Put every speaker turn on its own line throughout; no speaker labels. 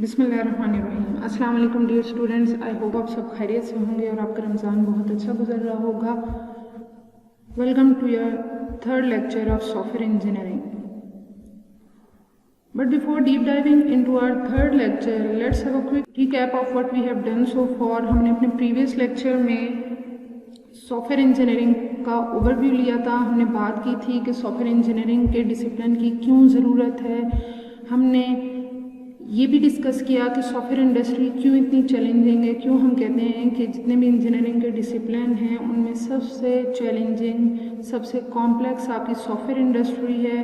बिस्मिल्लाहिर्रहमानिर्रहीम। अस्सलाम वालेकुम डियर स्टूडेंट्स, आई होप आप सब खैरियत से होंगे और आपका रमज़ान बहुत अच्छा गुजर रहा होगा। Welcome to your third lecture of software engineering. But before deep diving into our third lecture, let's have a quick recap of what we have done so far. हमने अपने प्रीवियस लेक्चर में सॉफ्टवेयर इंजीनियरिंग का overview लिया था। हमने बात की थी कि सॉफ्टवेयर इंजीनियरिंग के डिसिप्लिन की क्यों ज़रूरत है। हमने ये भी डिस्कस किया कि सॉफ्टवेयर इंडस्ट्री क्यों इतनी चैलेंजिंग है, क्यों हम कहते हैं कि जितने भी इंजीनियरिंग के डिसिप्लिन हैं उनमें सबसे चैलेंजिंग, सबसे कॉम्प्लेक्स आपकी सॉफ्टवेयर इंडस्ट्री है।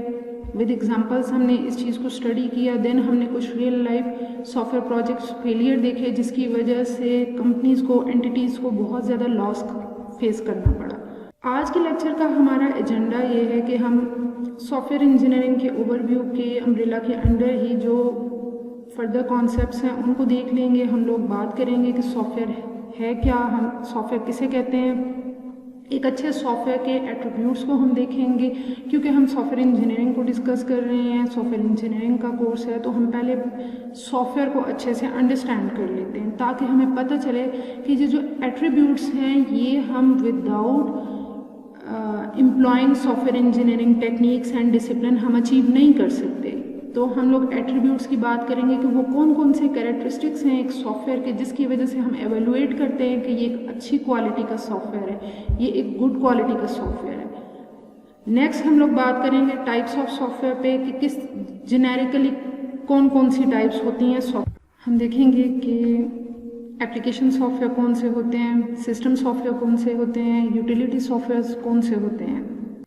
विद एग्जांपल्स हमने इस चीज़ को स्टडी किया। देन हमने कुछ real life software projects failure देखे जिसकी वजह से कंपनीज़ को, एंटिटीज़ को बहुत ज़्यादा लॉस फेस करना पड़ा। आज के लेक्चर का हमारा एजेंडा ये है कि हम सॉफ्टवेयर इंजीनियरिंग के ओवरव्यू के अम्ब्रेला के अंडर ही जो फर्दर कॉन्सेप्ट्स हैं उनको देख लेंगे। हम लोग बात करेंगे कि सॉफ्टवेयर है क्या, हम सॉफ्टवेयर किसे कहते हैं, एक अच्छे सॉफ्टवेयर के एट्रीब्यूट्स को हम देखेंगे। क्योंकि हम सॉफ्टवेयर इंजीनियरिंग को डिस्कस कर रहे हैं, सॉफ्टवेयर इंजीनियरिंग का कोर्स है, तो हम पहले सॉफ्टवेयर को अच्छे से अंडरस्टैंड कर लेते हैं ताकि हमें पता चले कि ये जो एट्रीब्यूट्स हैं ये हम without employing software engineering techniques and discipline हम अचीव नहीं कर सकते। तो हम लोग एट्रीब्यूट्स की बात करेंगे कि वो कौन कौन से कैरेक्टरिस्टिक्स हैं एक सॉफ्टवेयर के जिसकी वजह से हम एवेलुएट करते हैं कि ये एक अच्छी क्वालिटी का सॉफ्टवेयर है, ये एक गुड क्वालिटी का सॉफ्टवेयर है। नेक्स्ट हम लोग बात करेंगे टाइप्स ऑफ सॉफ्टवेयर पे कि किस जेनेरिकली कौन कौन सी टाइप्स होती हैं सॉफ्टवेयर। हम देखेंगे कि एप्लीकेशन सॉफ्टवेयर कौन से होते हैं, सिस्टम सॉफ्टवेयर कौन से होते हैं, यूटिलिटी सॉफ्टवेयर कौन से होते हैं।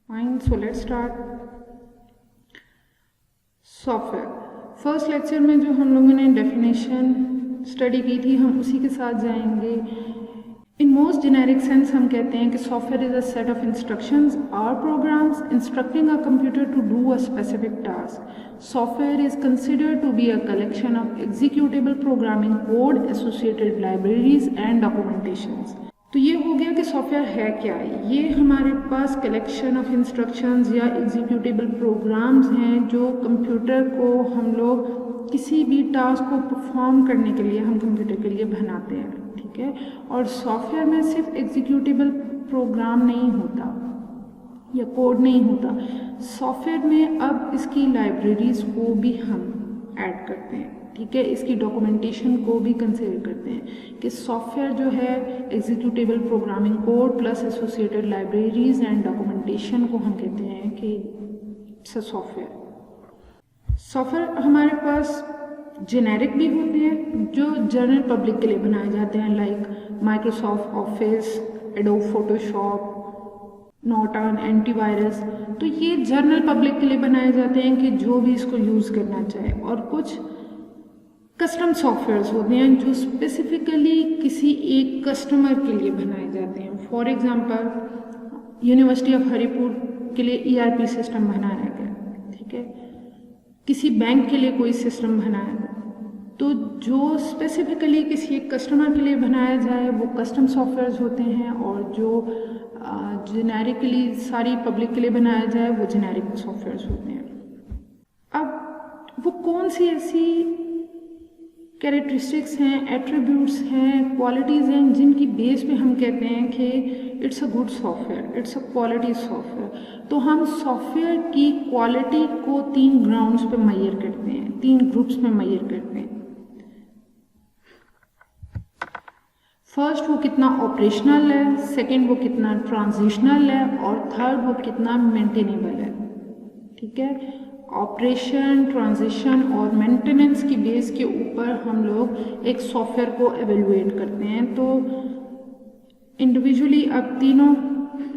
Fine, so let's start software. First lecture में जो हम लोगों ने डेफिनेशन स्टडी की थी हम उसी के साथ जाएंगे। इन मोस्ट जेनेरिक सेंस हम कहते हैं कि software is a set of instructions और programs instructing a computer to do a specific task. Software is considered to be a collection of executable programming code, associated libraries and documentations. तो ये हो गया कि सॉफ्टवेयर है क्या। ये हमारे पास कलेक्शन ऑफ इंस्ट्रक्शंस या एग्जीक्यूटेबल प्रोग्राम्स हैं जो कंप्यूटर को हम लोग किसी भी टास्क को परफॉर्म करने के लिए हम कंप्यूटर के लिए बनाते हैं, ठीक है। और सॉफ्टवेयर में सिर्फ एग्जीक्यूटेबल प्रोग्राम नहीं होता या कोड नहीं होता, सॉफ्टवेयर में अब इसकी लाइब्रेरीज को भी हम ऐड करते हैं, ठीक है। इसकी डॉक्यूमेंटेशन को भी कंसिडर करते हैं कि सॉफ्टवेयर जो है executable programming code plus associated libraries and documentation को हम कहते हैं कि इट्स अ सॉफ्टवेयर। सॉफ्टवेयर हमारे पास जेनेरिक भी होते हैं जो जनरल पब्लिक के लिए बनाए जाते हैं, like Microsoft office, adobe Photoshop, Norton, antivirus. तो ये जनरल पब्लिक के लिए बनाए जाते हैं कि जो भी इसको यूज़ करना चाहे। और कुछ कस्टम सॉफ्टवेयर्स होते हैं जो स्पेसिफिकली किसी एक कस्टमर के लिए बनाए जाते हैं। For example university of Haripur के लिए ERP सिस्टम बनाया गया, ठीक है। किसी बैंक के लिए कोई सिस्टम बनाया गया, तो जो स्पेसिफिकली किसी एक कस्टमर के लिए बनाया जाए वो कस्टम सॉफ्टवेयर्स होते हैं, और जो जेनेरिकली सारी पब्लिक के लिए बनाया जाए वो जेनेरिक सॉफ्टवेयर्स होते हैं। अब वो कौन सी ऐसी कैरेक्टरिस्टिक्स हैं, एट्रीब्यूट्स हैं, क्वालिटीज़ हैं जिनकी बेस पे हम कहते हैं कि it's a good software, it's a quality software. तो हम सॉफ्टवेयर की क्वालिटी को 3 ग्राउंड्स पे मेजर करते हैं, 3 ग्रुप्स में मेजर करते हैं। फर्स्ट वो कितना ऑपरेशनल है, सेकंड वो कितना ट्रांजिशनल है, और थर्ड वो कितना मेंटेनेबल है, ठीक है। ऑपरेशन, ट्रांजिशन और मेंटेनेंस की बेस के ऊपर हम लोग एक सॉफ्टवेयर को एवेलुएट करते हैं। तो इंडिविजुअली अब तीनों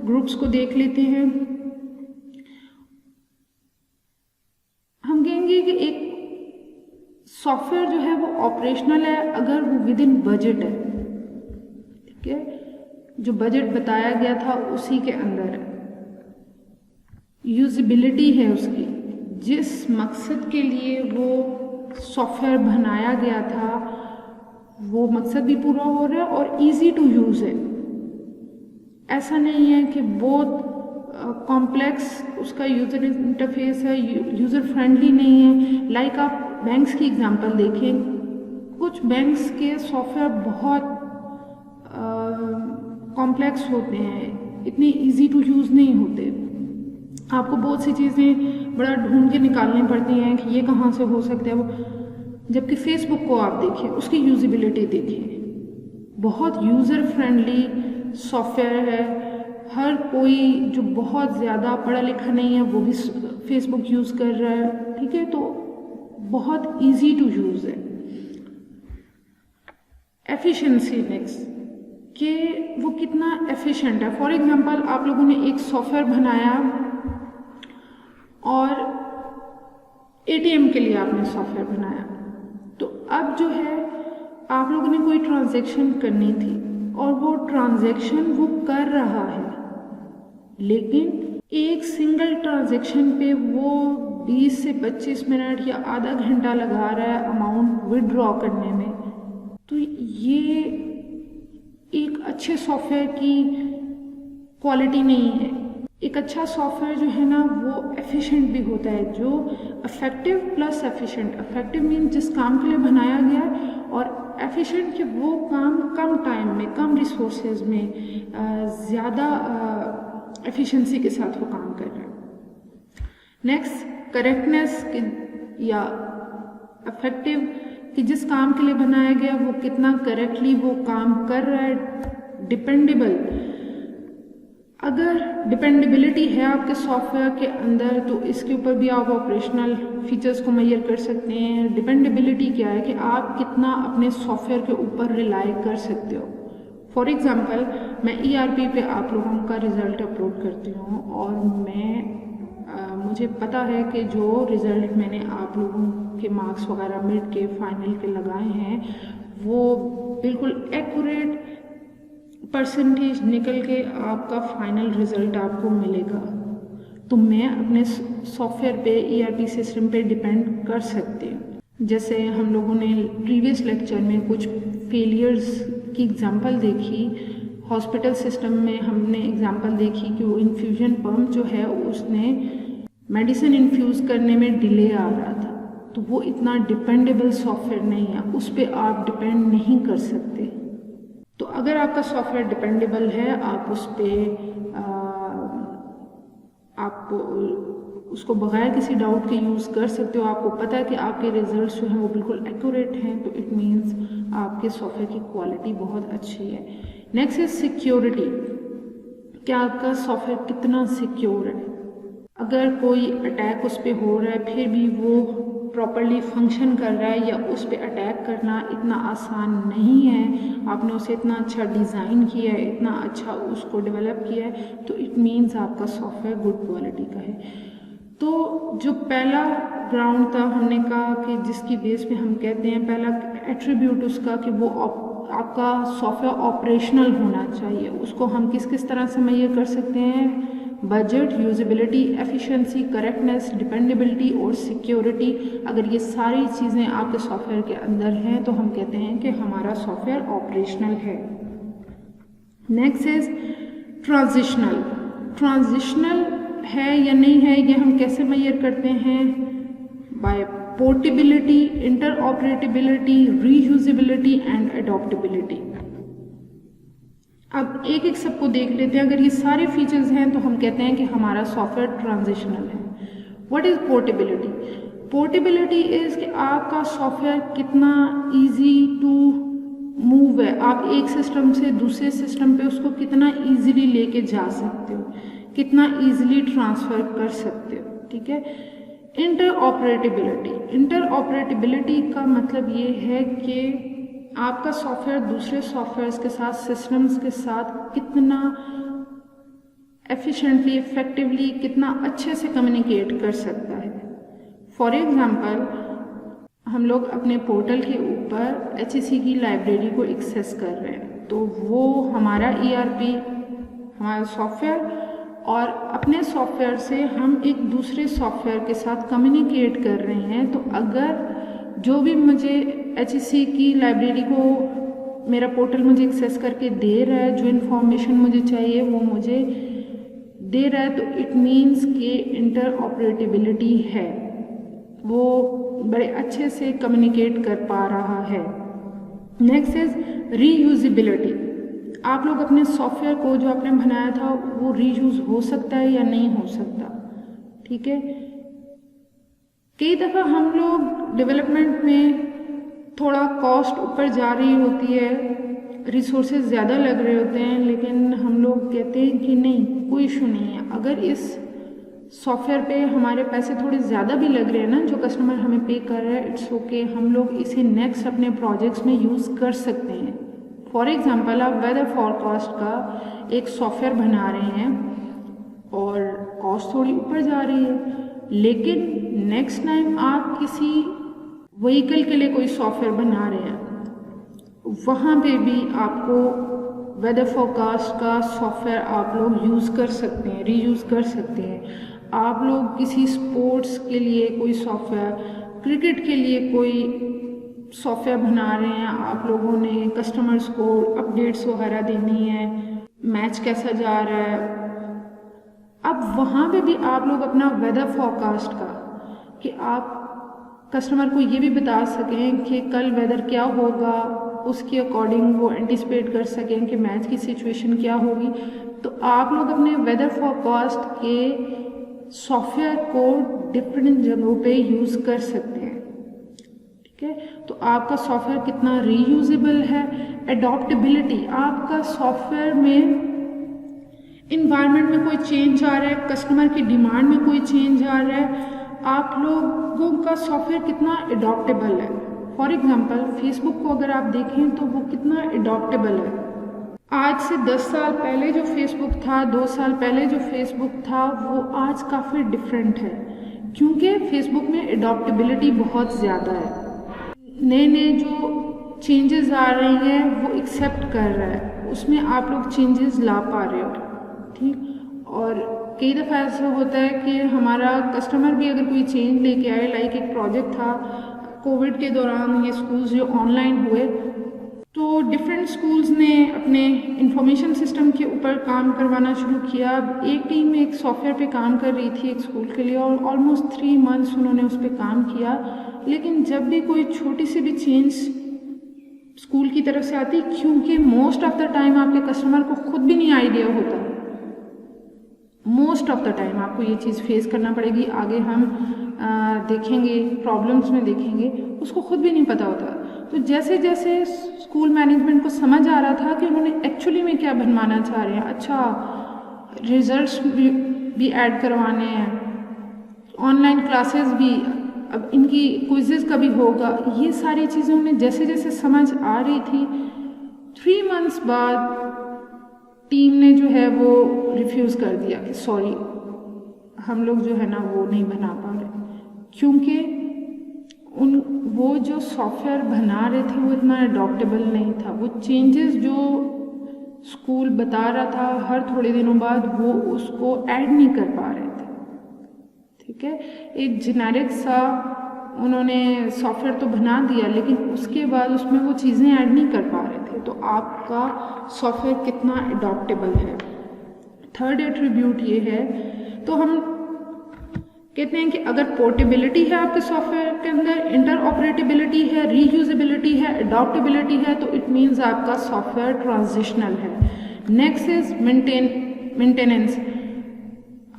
ग्रुप्स को देख लेते हैं। हम कहेंगे कि एक सॉफ्टवेयर जो है वो ऑपरेशनल है अगर वो विद इन बजट है, ठीक है, जो बजट बताया गया था उसी के अंदर है, यूजिबिलिटी है उसकी, जिस मकसद के लिए वो सॉफ्टवेयर बनाया गया था वो मकसद भी पूरा हो रहा है और इजी टू यूज़ है। ऐसा नहीं है कि बहुत कॉम्प्लेक्स उसका यूज़र इंटरफेस है, यूज़र फ्रेंडली नहीं है। लाइक आप बैंक्स की एग्जांपल देखें, कुछ बैंक्स के सॉफ्टवेयर बहुत कॉम्प्लेक्स होते हैं, इतने इजी टू यूज़ नहीं होते। आपको बहुत सी चीज़ें बड़ा ढूंढ के निकालनी पड़ती हैं कि ये कहाँ से हो सकता है वो। जबकि फेसबुक को आप देखिए, उसकी यूजिबिलिटी देखिए, बहुत यूज़र फ्रेंडली सॉफ्टवेयर है। हर कोई जो बहुत ज़्यादा पढ़ा लिखा नहीं है वो भी फेसबुक यूज़ कर रहा है, ठीक है। तो बहुत इजी टू यूज़ है। एफिशिएंसी नेक्स्ट कि वो कितना एफिशिएंट है। फॉर एग्जांपल, आप लोगों ने एक सॉफ्टवेयर बनाया और एटीएम के लिए आपने सॉफ्टवेयर बनाया, तो अब जो है आप लोगों ने कोई ट्रांजैक्शन करनी थी और वो ट्रांजैक्शन वो कर रहा है, लेकिन एक सिंगल ट्रांजैक्शन पे वो 20 से 25 मिनट या आधा घंटा लगा रहा है अमाउंट विड्रॉ करने में। तो ये एक अच्छे सॉफ्टवेयर की क्वालिटी नहीं है। एक अच्छा सॉफ्टवेयर जो है ना वो एफिशिएंट भी होता है, जो effective plus efficient. Effective mean जिस काम के लिए बनाया गया है, और एफिशिएंट कि वो काम कम टाइम में, कम रिसोर्सेज में, ज़्यादा एफिशिएंसी के साथ वो काम कर रहा है। नेक्स्ट, करेक्टनेस या इफेक्टिव कि जिस काम के लिए बनाया गया वो कितना करेक्टली वो काम कर रहा है। डिपेंडेबल, अगर डिपेंडेबिलिटी है आपके सॉफ्टवेयर के अंदर तो इसके ऊपर भी आप ऑपरेशनल फीचर्स को मेजर कर सकते हैं। डिपेंडेबिलिटी क्या है कि आप कितना अपने सॉफ्टवेयर के ऊपर रिलाई कर सकते हो। फॉर एग्जांपल, मैं ERP पे आप लोगों का रिज़ल्ट अपलोड करती हूँ और मुझे पता है कि जो रिज़ल्ट मैंने आप लोगों के मार्क्स वगैरह मिड के, फाइनल के लगाए हैं वो बिल्कुल एक्यूरेट परसेंटेज निकल के आपका फाइनल रिज़ल्ट आपको मिलेगा। तो मैं अपने सॉफ्टवेयर पे, ERP सिस्टम पे डिपेंड कर सकती हूँ। जैसे हम लोगों ने प्रीवियस लेक्चर में कुछ फेलियर्स की एग्जांपल देखी। हॉस्पिटल सिस्टम में हमने एग्जांपल देखी कि वो इन्फ्यूजन पंप जो है उसने मेडिसिन इन्फ्यूज़ करने में डिले आ रहा था, तो वो इतना डिपेंडेबल सॉफ्टवेयर नहीं है, उस पर आप डिपेंड नहीं कर सकते। तो अगर आपका सॉफ्टवेयर डिपेंडेबल है, आप उस पर आप उसको बगैर किसी डाउट के यूज़ कर सकते हो। आपको पता है कि आपके रिजल्ट्स जो हैं वो बिल्कुल एक्यूरेट हैं, तो इट मीन्स आपके सॉफ्टवेयर की क्वालिटी बहुत अच्छी है। नेक्स्ट इज सिक्योरिटी, क्या आपका सॉफ्टवेयर कितना सिक्योर है। अगर कोई अटैक उस पर हो रहा है फिर भी वो प्रॉपरली फंक्शन कर रहा है, या उस पर अटैक करना इतना आसान नहीं है। आपने उसे इतना अच्छा डिज़ाइन किया है, इतना अच्छा उसको डेवलप किया है, तो इट मीन्स आपका सॉफ्टवेयर गुड क्वालिटी का है। तो जो पहला ग्राउंड था, हमने कहा कि जिसकी बेस पे हम कहते हैं, पहला एट्रीब्यूट उसका कि वो आपका सॉफ्टवेयर ऑपरेशनल होना चाहिए। उसको हम किस किस तरह से मेजर कर सकते हैं? Budget, usability, efficiency, correctness, dependability और सिक्योरिटी। अगर ये सारी चीज़ें आपके सॉफ्टवेयर के अंदर हैं तो हम कहते हैं कि हमारा सॉफ्टवेयर ऑपरेशनल है। Next is transitional. ट्रांजिशनल है या नहीं है, ये हम कैसे मेजर करते हैं? By portability, interoperability, reusability and adaptability. अब एक एक सबको देख लेते हैं। अगर ये सारे फीचर्स हैं तो हम कहते हैं कि हमारा सॉफ्टवेयर ट्रांजिशनल है। What is portability? Portability is कि आपका सॉफ्टवेयर कितना इजी टू मूव है। आप एक सिस्टम से दूसरे सिस्टम पे उसको कितना इजीली लेके जा सकते हो, कितना इजीली ट्रांसफर कर सकते हो, ठीक है। इंटरऑपरेटेबिलिटी, इंटरऑपरेटेबिलिटी का मतलब ये है कि आपका सॉफ्टवेयर दूसरे सॉफ्टवेयर्स के साथ, सिस्टम्स के साथ कितना एफिशिएंटली, इफेक्टिवली, कितना अच्छे से कम्युनिकेट कर सकता है। फॉर एग्जांपल, हम लोग अपने पोर्टल के ऊपर HEC की लाइब्रेरी को एक्सेस कर रहे हैं, तो वो हमारा ERP, हमारा सॉफ्टवेयर, और अपने सॉफ्टवेयर से हम एक दूसरे सॉफ्टवेयर के साथ कम्युनिकेट कर रहे हैं। तो अगर जो भी मुझे HEC की लाइब्रेरी को मेरा पोर्टल मुझे एक्सेस करके दे रहा है, जो इन्फॉर्मेशन मुझे चाहिए वो मुझे दे रहा है, तो इट मीन्स कि इंटरऑपरेटेबिलिटी है, वो बड़े अच्छे से कम्युनिकेट कर पा रहा है। Next is reusability. आप लोग अपने सॉफ्टवेयर को जो आपने बनाया था वो रीयूज हो सकता है या नहीं हो सकता, ठीक है। कई दफ़ा हम लोग डेवलपमेंट में थोड़ा कॉस्ट ऊपर जा रही होती है, रिसोर्सेज ज़्यादा लग रहे होते हैं, लेकिन हम लोग कहते हैं कि नहीं कोई इशू नहीं है, अगर इस सॉफ्टवेयर पे हमारे पैसे थोड़े ज़्यादा भी लग रहे हैं ना, जो कस्टमर हमें पे कर रहा है, इट्स ओके, हम लोग इसे नेक्स्ट अपने प्रोजेक्ट्स में यूज़ कर सकते हैं। फॉर एग्ज़ाम्पल आप वेदर फोरकास्ट का एक सॉफ्टवेयर बना रहे हैं और कॉस्ट थोड़ी ऊपर जा रही है, लेकिन नेक्स्ट टाइम आप किसी व्हीकल के लिए कोई सॉफ्टवेयर बना रहे हैं, वहाँ पे भी आपको वेदर फोरकास्ट का सॉफ्टवेयर आप लोग यूज़ कर सकते हैं, रीयूज़ कर सकते हैं। आप लोग किसी स्पोर्ट्स के लिए कोई सॉफ्टवेयर, क्रिकेट के लिए कोई सॉफ्टवेयर बना रहे हैं, आप लोगों ने कस्टमर्स को अपडेट्स वगैरह देनी है, मैच कैसा जा रहा है, अब वहाँ पे भी आप लोग अपना वेदर फोरकास्ट का कि आप कस्टमर को ये भी बता सकें कि कल वेदर क्या होगा, उसके अकॉर्डिंग वो एंटिसिपेट कर सकें कि मैच की सिचुएशन क्या होगी। तो आप लोग अपने वेदर फोरकास्ट के सॉफ्टवेयर को डिफरेंट जगहों पे यूज़ कर सकते हैं, ठीक है। तो आपका सॉफ्टवेयर कितना रीयूजेबल है। एडॉप्टेबिलिटी, आपका सॉफ्टवेयर में इन्वायरमेंट में कोई चेंज आ रहा है, कस्टमर की डिमांड में कोई चेंज आ रहा है, आप लोगों का सॉफ्टवेयर कितना एडॉप्टेबल है। फॉर एग्जांपल फेसबुक को अगर आप देखें तो वो कितना एडॉप्टेबल है। आज से 10 साल पहले जो फेसबुक था, 2 साल पहले जो फेसबुक था, वो आज काफ़ी डिफरेंट है, क्योंकि फेसबुक में एडॉप्टेबिलिटी बहुत ज़्यादा है। नए नए जो चेंजेस आ रहे हैं वो एक्सेप्ट कर रहा है, उसमें आप लोग चेंजेस ला पा रहे हो, ठीक। और कई दफ़ा ऐसा होता है कि हमारा कस्टमर भी अगर कोई चेंज लेके आए, लाइक एक प्रोजेक्ट था कोविड के दौरान, ये स्कूल्स जो ऑनलाइन हुए, तो डिफरेंट स्कूल्स ने अपने इंफॉर्मेशन सिस्टम के ऊपर काम करवाना शुरू किया। एक टीम एक सॉफ्टवेयर पे काम कर रही थी एक स्कूल के लिए, और ऑलमोस्ट 3 मंथ्स उन्होंने उस पर काम किया। लेकिन जब भी कोई छोटी सी भी चेंज स्कूल की तरफ से आती, क्योंकि मोस्ट ऑफ द टाइम आपके कस्टमर को खुद भी नहीं आइडिया होता, मोस्ट ऑफ द टाइम आपको ये चीज़ फेस करना पड़ेगी, आगे हम देखेंगे प्रॉब्लम्स में देखेंगे, उसको खुद भी नहीं पता होता। तो जैसे जैसे स्कूल मैनेजमेंट को समझ आ रहा था कि उन्होंने एक्चुअली में क्या बनवाना चाह रहे हैं, अच्छा रिजल्ट्स भी ऐड करवाने हैं, ऑनलाइन क्लासेस भी, अब इनकी क्विज़ेस का भी होगा, ये सारी चीज़ें उन्हें जैसे जैसे समझ आ रही थी, 3 मंथ्स बाद टीम ने जो है वो रिफ्यूज़ कर दिया कि सॉरी हम लोग जो है ना वो नहीं बना पा रहे, क्योंकि वो जो सॉफ्टवेयर बना रहे थे वो इतना अडॉप्टेबल नहीं था। वो चेंजेस जो स्कूल बता रहा था हर थोड़े दिनों बाद, वो उसको ऐड नहीं कर पा रहे थे, ठीक है। एक जेनेरिक सा उन्होंने सॉफ्टवेयर तो बना दिया, लेकिन उसके बाद उसमें वो चीज़ें ऐड नहीं कर पा रहे थे। तो आपका सॉफ्टवेयर कितना अडॉप्टेबल है। थर्ड एट्रीब्यूट ये है, तो हम कहते हैं कि अगर पोर्टेबिलिटी है आपके सॉफ्टवेयर के अंदर, इंटरऑपरेटेबिलिटी है, रीयूजेबिलिटी है, अडॉप्टेबिलिटी है, तो इट मीन्स आपका सॉफ्टवेयर ट्रांजिशनल है। नेक्स्ट इज मेंटेनेंस,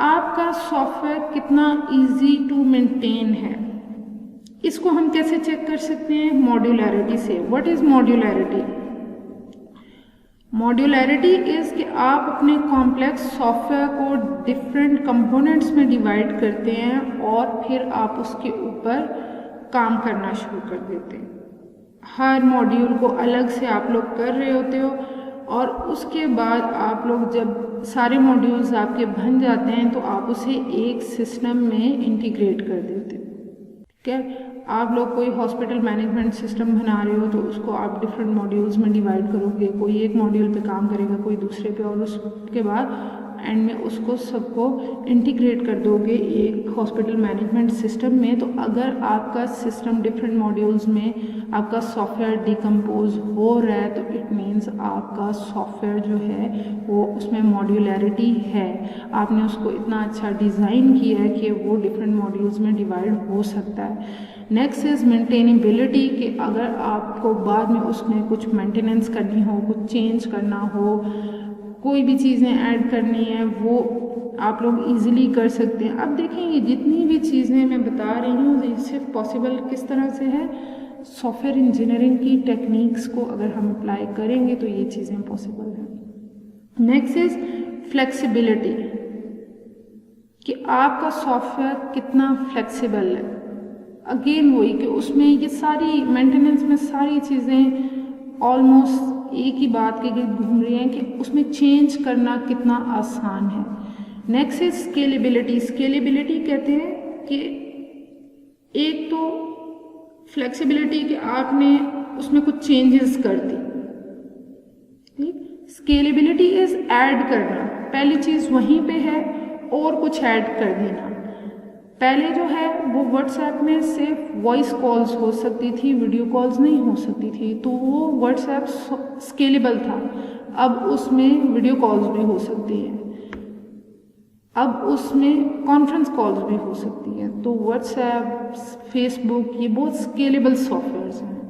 आपका सॉफ्टवेयर कितना इजी टू मेंटेन है। इसको हम कैसे चेक कर सकते हैं? मॉड्यूलैरिटी से। What is modularity? Modularity is कि आप अपने कॉम्प्लेक्स सॉफ्टवेयर को डिफरेंट कंपोनेंट्स में डिवाइड करते हैं और फिर आप उसके ऊपर काम करना शुरू कर देते हैं। हर मॉड्यूल को अलग से आप लोग कर रहे होते हो, और उसके बाद आप लोग जब सारे मॉड्यूल्स आपके बन जाते हैं तो आप उसे एक सिस्टम में इंटीग्रेट कर देते हो, ठीक है। आप लोग कोई हॉस्पिटल मैनेजमेंट सिस्टम बना रहे हो तो उसको आप डिफरेंट मॉड्यूल्स में डिवाइड करोगे, कोई एक मॉड्यूल पे काम करेगा, कोई दूसरे पे, और उसके बाद एंड में उसको सबको इंटीग्रेट कर दोगे एक हॉस्पिटल मैनेजमेंट सिस्टम में। तो अगर आपका सिस्टम डिफरेंट मॉड्यूल्स में आपका सॉफ्टवेयर डिकम्पोज हो रहा है तो इट मीन्स आपका सॉफ्टवेयर जो है वो उसमें मॉड्यूलैरिटी है, आपने उसको इतना अच्छा डिज़ाइन किया है कि वो डिफरेंट मॉड्यूल्स में डिवाइड हो सकता है। नेक्स्ट इज़ मेंटेनेबिलिटी, कि अगर आपको बाद में उसमें कुछ मेंटेनेंस करनी हो, कुछ चेंज करना हो, कोई भी चीज़ें ऐड करनी है, वो आप लोग इजीली कर सकते हैं। अब देखें ये जितनी भी चीज़ें मैं बता रही हूँ ये सिर्फ पॉसिबल किस तरह से है, सॉफ्टवेयर इंजीनियरिंग की टेक्निक्स को अगर हम अप्लाई करेंगे तो ये चीज़ें पॉसिबल हैं। नेक्स्ट इज फ्लेक्सिबिलिटी, कि आपका सॉफ्टवेयर कितना फ्लेक्सिबल है। अगेन वही कि उसमें ये सारी मेंटेनेंस में सारी चीज़ें ऑलमोस्ट एक ही बात के गिर्द घूम रही हैं कि उसमें चेंज करना कितना आसान है। Next is scalability. स्केलेबिलिटी कहते हैं कि एक तो फ्लेक्सिबिलिटी कि आपने उसमें कुछ चेंजेस कर दी, ठीक। स्केलेबिलिटी इज ऐड करना, पहली चीज़ वहीं पे है और कुछ ऐड कर देना। पहले जो है वो व्हाट्सएप में सिर्फ वॉइस कॉल्स हो सकती थी, वीडियो कॉल्स नहीं हो सकती थी, तो वो व्हाट्सएप स्केलेबल था। अब उसमें वीडियो कॉल्स भी हो सकती है, अब उसमें कॉन्फ्रेंस कॉल्स भी हो सकती है। तो व्हाट्सएप, फेसबुक ये बहुत स्केलेबल सॉफ्टवेयर्स हैं।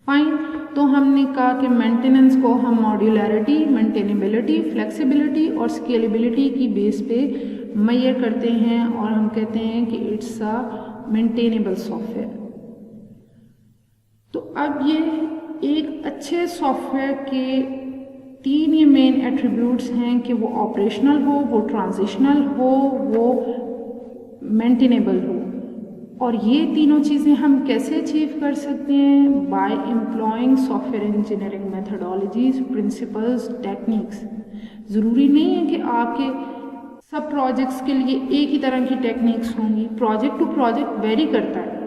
फाइन, तो हमने कहा कि मेंटेनेंस को हम मॉड्यूलैरिटी, मेंटेनेबिलिटी, फ्लेक्सिबिलिटी और स्केलेबिलिटी की बेस पे मेजर करते हैं और हम कहते हैं कि इट्स अ मेंटेनेबल सॉफ्टवेयर। तो अब ये एक अच्छे सॉफ्टवेयर के तीन ये मेन एट्रीब्यूट्स हैं कि वो ऑपरेशनल हो, वो ट्रांजिशनल हो, वो मेंटेनेबल हो। और ये तीनों चीज़ें हम कैसे अचीव कर सकते हैं? By employing software engineering methodologies, principles, techniques. ज़रूरी नहीं है कि आपके सब प्रोजेक्ट्स के लिए एक ही तरह की टेक्निक्स होंगी, प्रोजेक्ट टू प्रोजेक्ट वेरी करता है।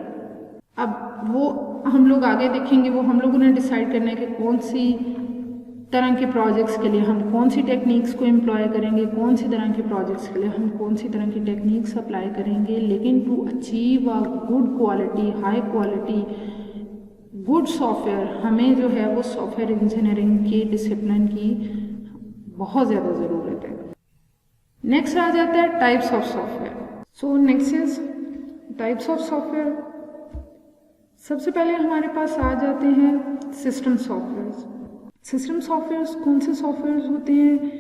अब वो हम लोग आगे देखेंगे, वो हम लोगों ने डिसाइड करना है कि कौन सी तरह के प्रोजेक्ट्स के लिए हम कौन सी टेक्निक्स को एम्प्लॉय करेंगे, कौन सी तरह के प्रोजेक्ट्स के लिए हम कौन सी तरह की टेक्निक्स अप्लाई करेंगे। लेकिन to achieve a good quality, high quality, good software, हमें जो है वो सॉफ्टवेयर इंजीनियरिंग के डिसिप्लिन की बहुत ज़्यादा ज़रूरत है। नेक्स्ट आ जाता है types of software. So next is types of software. सबसे पहले हमारे पास आ जाते हैं सिस्टम सॉफ्टवेयर। सिस्टम सॉफ्टवेयर्स कौन से सॉफ्टवेयर्स होते हैं?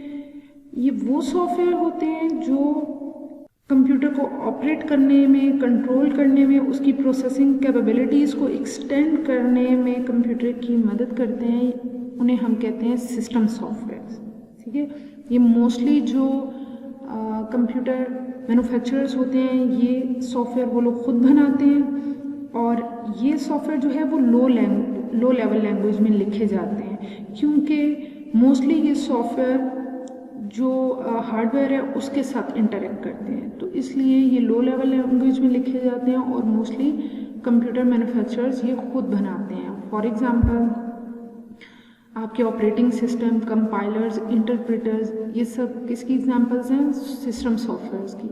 ये वो सॉफ्टवेयर होते हैं जो कंप्यूटर को ऑपरेट करने में, कंट्रोल करने में, उसकी प्रोसेसिंग कैपेबिलिटीज़ को एक्सटेंड करने में कंप्यूटर की मदद करते हैं। उन्हें हम कहते हैं सिस्टम सॉफ्टवेयर्स, ठीक है। ये मोस्टली जो कंप्यूटर मैन्युफैक्चरर्स होते हैं ये सॉफ्टवेयर वो लोग खुद बनाते हैं और ये सॉफ्टवेयर जो है वो लो लेवल लैंग्वेज में लिखे जाते हैं, क्योंकि मोस्टली ये सॉफ्टवेयर जो हार्डवेयर है उसके साथ इंटरेक्ट करते हैं, तो इसलिए ये लो लेवल लैंग्वेज में लिखे जाते हैं और मोस्टली कंप्यूटर मैन्युफैक्चरर्स ये खुद बनाते हैं। फॉर एग्जांपल आपके ऑपरेटिंग सिस्टम, कंपाइलर्स, इंटरप्रेटर्स, ये सब किसकी एग्जांपल्स हैं? सिस्टम सॉफ्टवेयर्स की।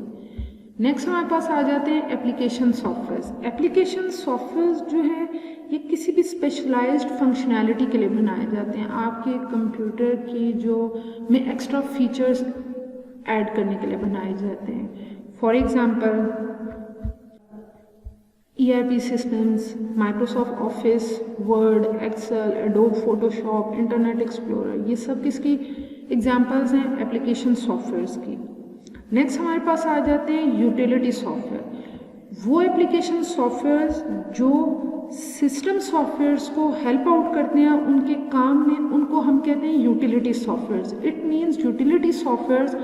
नेक्स्ट हमारे पास आ जाते हैं एप्लीकेशन सॉफ्टवेयर्स। एप्लीकेशन सॉफ्टवेयर्स जो है ये किसी भी स्पेशलाइज्ड फंक्शनैलिटी के लिए बनाए जाते हैं, आपके कंप्यूटर की जो में एक्स्ट्रा फीचर्स ऐड करने के लिए बनाए जाते हैं। For example ERP systems, Microsoft Office, Word, Excel, Adobe Photoshop, Internet Explorer, ये सब किसकी एग्जांपल्स हैं? एप्लीकेशन सॉफ्टवेयर्स की। नेक्स्ट हमारे पास आ जाते हैं यूटिलिटी सॉफ्टवेयर। वो एप्लीकेशन सॉफ्टवेयर्स जो सिस्टम सॉफ्टवेयर्स को हेल्प आउट करते हैं उनके काम में, उनको हम कहते हैं utility softwares. It means utility softwares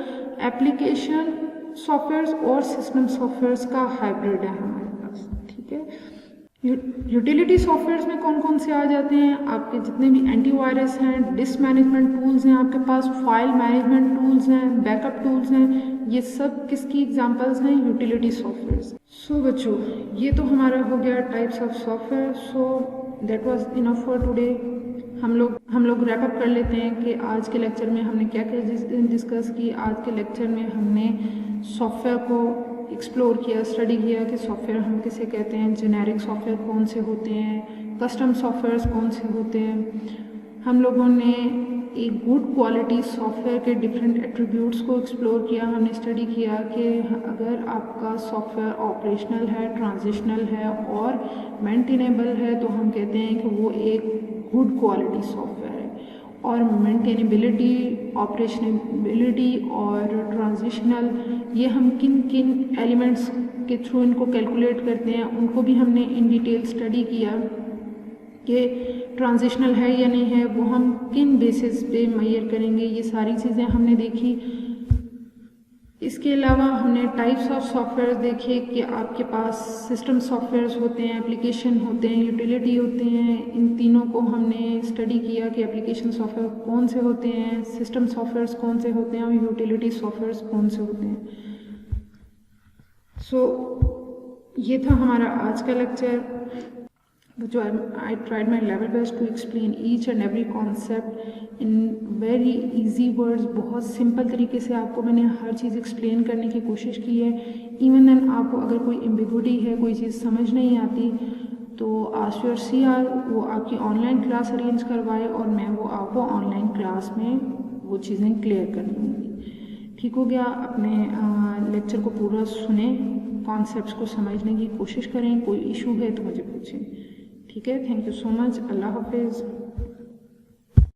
application softwares और सिस्टम सॉफ्टवेयर्स का हाइब्रिड है हमारे पास, ठीक है। यूटिलिटी सॉफ्टवेयर्स में कौन कौन से आ जाते हैं? आपके जितने भी एंटीवायरस हैं, डिस्क मैनेजमेंट टूल्स हैं, आपके पास फाइल मैनेजमेंट टूल्स हैं, बैकअप टूल्स हैं, ये सब किसकी एग्जांपल्स हैं? Utility softwares. सो बच्चों ये तो हमारा हो गया types of software. So that was enough for today. हम लोग रैप अप कर लेते हैं कि आज के लेक्चर में हमने क्या क्या डिस्कस की। आज के लेक्चर में हमने सॉफ्टवेयर को एक्सप्लोर किया, स्टडी किया कि सॉफ्टवेयर हम किसे कहते हैं, जेनेरिक सॉफ्टवेयर कौन से होते हैं, कस्टम सॉफ्टवेयर्स कौन से होते हैं। हम लोगों ने एक गुड क्वालिटी सॉफ्टवेयर के डिफरेंट एट्रीब्यूट्स को एक्सप्लोर किया। हमने स्टडी किया कि अगर आपका सॉफ्टवेयर ऑपरेशनल है, ट्रांजिशनल है और मेंटेनेबल है तो हम कहते हैं कि वो एक गुड क्वालिटी सॉफ्टवेयर है। और मेंटेनेबिलिटी, ऑपरेशनबिलिटी और ट्रांजिशनल, ये हम किन किन एलिमेंट्स के थ्रू इनको कैलकुलेट करते हैं उनको भी हमने इन डिटेल स्टडी किया कि ट्रांजिशनल है या नहीं है, वो हम किन बेसिस पे मेजर करेंगे, ये सारी चीज़ें हमने देखी। इसके अलावा हमने टाइप्स ऑफ सॉफ्टवेयर देखे कि आपके पास सिस्टम सॉफ्टवेयर्स होते हैं, एप्लीकेशन होते हैं, यूटिलिटी होते हैं। इन तीनों को हमने स्टडी किया कि एप्लीकेशन सॉफ्टवेयर कौन से होते हैं, सिस्टम सॉफ्टवेयर्स कौन से होते हैं और यूटिलिटी सॉफ्टवेयर्स कौन से होते हैं। ये था हमारा आज का लेक्चर। जो I tried my level best to explain each and every concept in very easy words। बहुत सिंपल तरीके से आपको मैंने हर चीज़ एक्सप्लेन करने की कोशिश की है। इवन देन आपको अगर कोई एम्बिगुइटी है, कोई चीज़ समझ नहीं आती, तो आस्क योर CR, वो आपकी ऑनलाइन क्लास अरेंज करवाए और मैं वो आपको ऑनलाइन क्लास में वो चीज़ें क्लियर कर दूँगी। ठीक हो गया? अपने लेक्चर को पूरा सुने, कॉन्सेप्ट्स को समझने की कोशिश करें। कोई इशू है तो मुझे पूछें। ठीक है, थैंक यू सो मच। अल्लाह हाफिज़।